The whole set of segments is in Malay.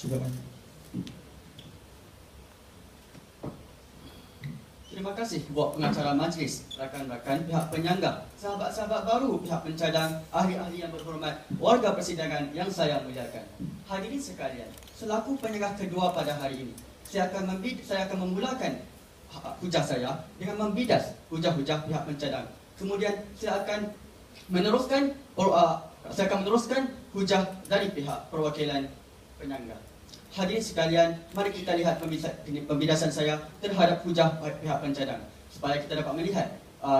Silakan. Terima kasih buat pengacara majlis, rakan-rakan pihak penyangga, sahabat-sahabat baru pihak pencadang, ahli-ahli yang berhormat, warga persidangan yang saya muliakan. Hadirin sekalian, selaku penyangga kedua pada hari ini, saya akan memulakan hujah saya dengan membidas hujah-hujah pihak pencadang. Kemudian saya akan meneruskan hujah dari pihak perwakilan penyangga. Hadirin sekalian, mari kita lihat pembidasan saya terhadap hujah pihak pencadang supaya kita dapat melihat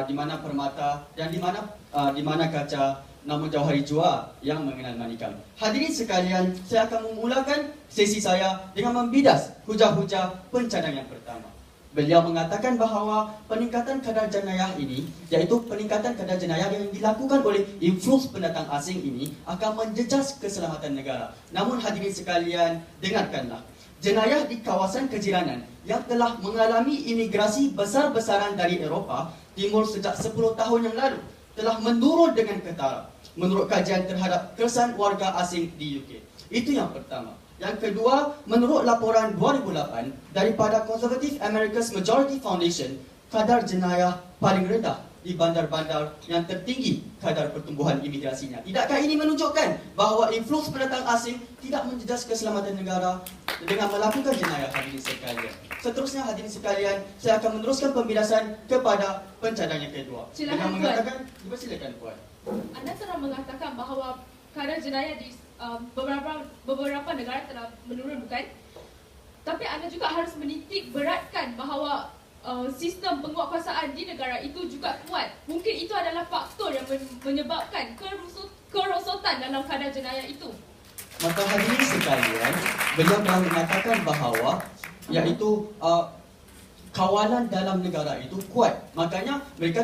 di mana permata dan di mana kaca, namun jauh hari jua yang mengenal manikam. Hadirin sekalian, saya akan memulakan sesi saya dengan membidas hujah-hujah pencadang yang pertama. Beliau mengatakan bahawa peningkatan kadar jenayah ini, iaitu peningkatan kadar jenayah yang dilakukan oleh influx pendatang asing ini akan menjejas keselamatan negara. Namun hadirin sekalian, dengarkanlah. Jenayah di kawasan kejiranan yang telah mengalami imigrasi besar-besaran dari Eropah Timur sejak 10 tahun yang lalu telah menurun dengan ketara menurut kajian terhadap keresahan warga asing di UK. Itu yang pertama. Yang kedua, menurut laporan 2008 daripada Conservative America's Majority Foundation, kadar jenayah paling rendah di bandar-bandar yang tertinggi kadar pertumbuhan imigrasinya. Tidakkah ini menunjukkan bahawa influx pendatang asing tidak menjejas keselamatan negara dengan melakukan jenayah, hadirin sekalian? Seterusnya, hadirin sekalian, saya akan meneruskan pembidasan kepada pencadang yang kedua. Silakan, dengan mengatakan, silakan Puan. Anda telah mengatakan bahawa kadar jenayah di beberapa negara telah menurun, bukan? Tapi anda juga harus menitik beratkan bahawa sistem penguatkuasaan di negara itu juga kuat. Mungkin itu adalah faktor yang menyebabkan kerosotan dalam kadar jenayah itu. Maka hadirin sekalian, beliau telah mengatakan bahawa iaitu kawalan dalam negara itu kuat. Makanya mereka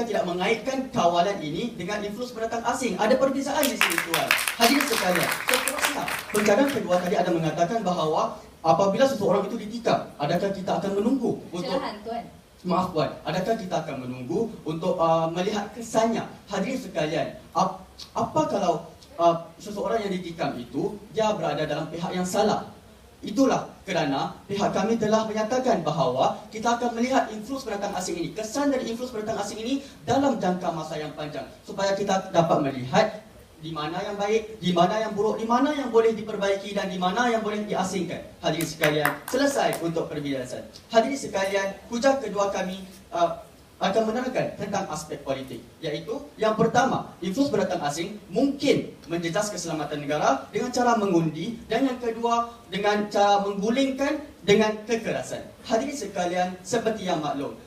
tidak mengaitkan kawalan ini dengan influx pendatang asing. Ada perbezaan di sini, tuan. Hadirin sekalian, seterusnya, pencadang kedua tadi ada mengatakan bahawa apabila seseorang itu ditikam, adakah kita akan menunggu untuk Tuan. Maaf Puan, adakah kita akan menunggu untuk melihat kesannya? Hadirin sekalian, apa kalau seseorang yang ditikam itu dia berada dalam pihak yang salah? Itulah kerana pihak kami telah menyatakan bahawa kita akan melihat influx pendatang asing ini, kesan dari influx pendatang asing ini dalam jangka masa yang panjang, supaya kita dapat melihat di mana yang baik, di mana yang buruk, di mana yang boleh diperbaiki dan di mana yang boleh diasingkan. Hadirin sekalian, selesai untuk perbidasan. Hadirin sekalian, hujah kedua kami akan menerangkan tentang aspek politik, iaitu yang pertama, influx pendatang asing mungkin menjejas keselamatan negara dengan cara mengundi, dan yang kedua dengan cara menggulingkan dengan kekerasan. Hadirin sekalian, seperti yang maklum,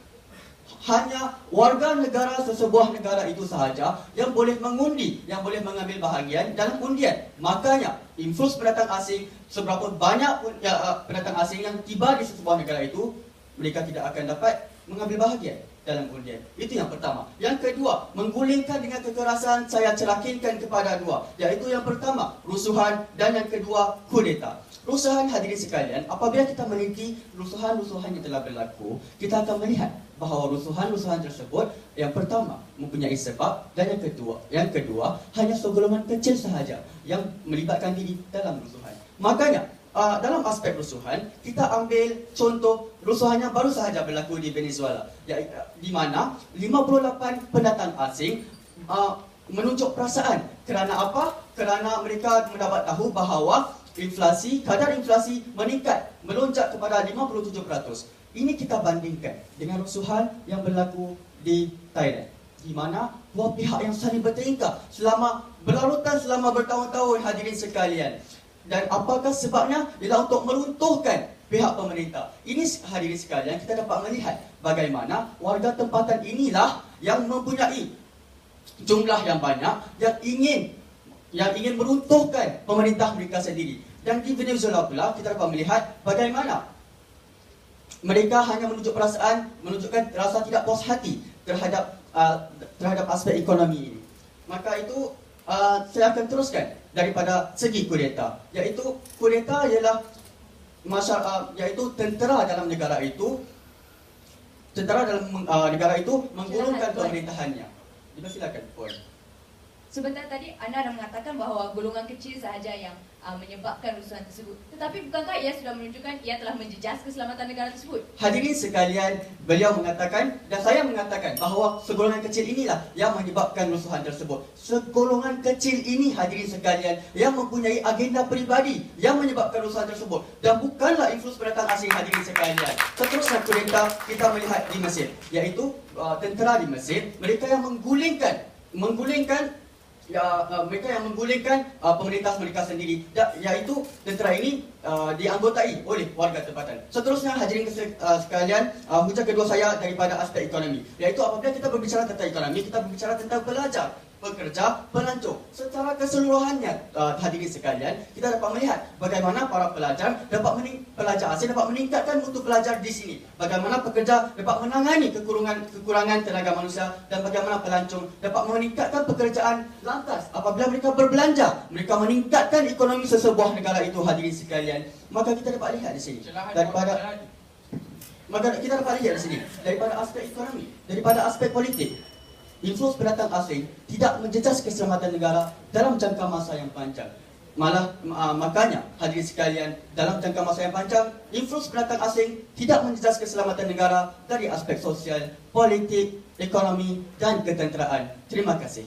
hanya warga negara sesebuah negara itu sahaja yang boleh mengundi, yang boleh mengambil bahagian dalam undian. Makanya influx pendatang asing, seberapa banyak pendatang asing yang tiba di sesebuah negara itu, mereka tidak akan dapat mengambil bahagian dalam undian. Itu yang pertama. Yang kedua, menggulingkan dengan kekerasan, saya cerakinkan kepada dua, iaitu yang pertama, rusuhan, dan yang kedua, kudeta. Rusuhan, hadirin sekalian, apabila kita meneliti rusuhan-rusuhan yang telah berlaku, kita akan melihat bahawa rusuhan-rusuhan tersebut, yang pertama, mempunyai sebab, dan yang kedua hanya segolongan kecil sahaja yang melibatkan diri dalam rusuhan. Makanya, dalam aspek rusuhan, kita ambil contoh rusuhan yang baru sahaja berlaku di Venezuela, di mana 58 pendatang asing menunjuk perasaan. Kerana apa? Kerana mereka mendapat tahu bahawa kadar inflasi meningkat, melonjak kepada 57%. Ini kita bandingkan dengan rusuhan yang berlaku di Thailand, di mana dua pihak yang saling bertengkar berlarutan selama bertahun-tahun, hadirin sekalian. Dan apakah sebabnya? Ialah untuk meruntuhkan pihak pemerintah. Ini, hadirin sekalian, kita dapat melihat bagaimana warga tempatan inilah yang mempunyai jumlah yang banyak yang ingin meruntuhkan pemerintah mereka sendiri. Dan di Venezuela pula kita dapat melihat bagaimana mereka hanya menunjukkan rasa tidak puas hati terhadap aspek ekonomi ini. Maka itu saya akan teruskan daripada segi kudeta, iaitu kudeta ialah iaitu tentera dalam negara itu menggulungkan pemerintahannya. Silakan Puan. Sebentar tadi anda ada mengatakan bahawa golongan kecil sahaja yang menyebabkan rusuhan tersebut. Tetapi bukankah ia sudah menunjukkan ia telah menjejas keselamatan negara tersebut? Hadirin sekalian, beliau mengatakan dan saya mengatakan bahawa segolongan kecil inilah yang menyebabkan rusuhan tersebut. Segolongan kecil ini, hadirin sekalian, yang mempunyai agenda peribadi yang menyebabkan rusuhan tersebut, dan bukanlah influence pendatang asing, hadirin sekalian. Seterusnya kudeta kita melihat di Mesir, iaitu tentera di Mesir, mereka yang menggulingkan pemerintah mereka sendiri, iaitu tentera ini dianggotai oleh warga tempatan. Seterusnya hadirin sekalian, hujah kedua saya daripada aspek ekonomi, iaitu apabila kita berbicara tentang ekonomi, kita berbicara tentang pelajar, pekerja, pelancong. Secara keseluruhannya, hadirin sekalian, kita dapat melihat bagaimana para pelajar pelajar asing dapat meningkatkan mutu pelajar di sini. Bagaimana pekerja dapat menangani kekurangan tenaga manusia, dan bagaimana pelancong dapat meningkatkan pekerjaan. Lantas, apabila mereka berbelanja, mereka meningkatkan ekonomi sesebuah negara itu, hadirin sekalian. Maka kita dapat lihat di sini daripada aspek ekonomi, daripada aspek politik, influence pendatang asing tidak menjejas keselamatan negara dalam jangka masa yang panjang. Makanya hadirin sekalian, dalam jangka masa yang panjang, influence pendatang asing tidak menjejas keselamatan negara dari aspek sosial, politik, ekonomi dan ketenteraan. Terima kasih.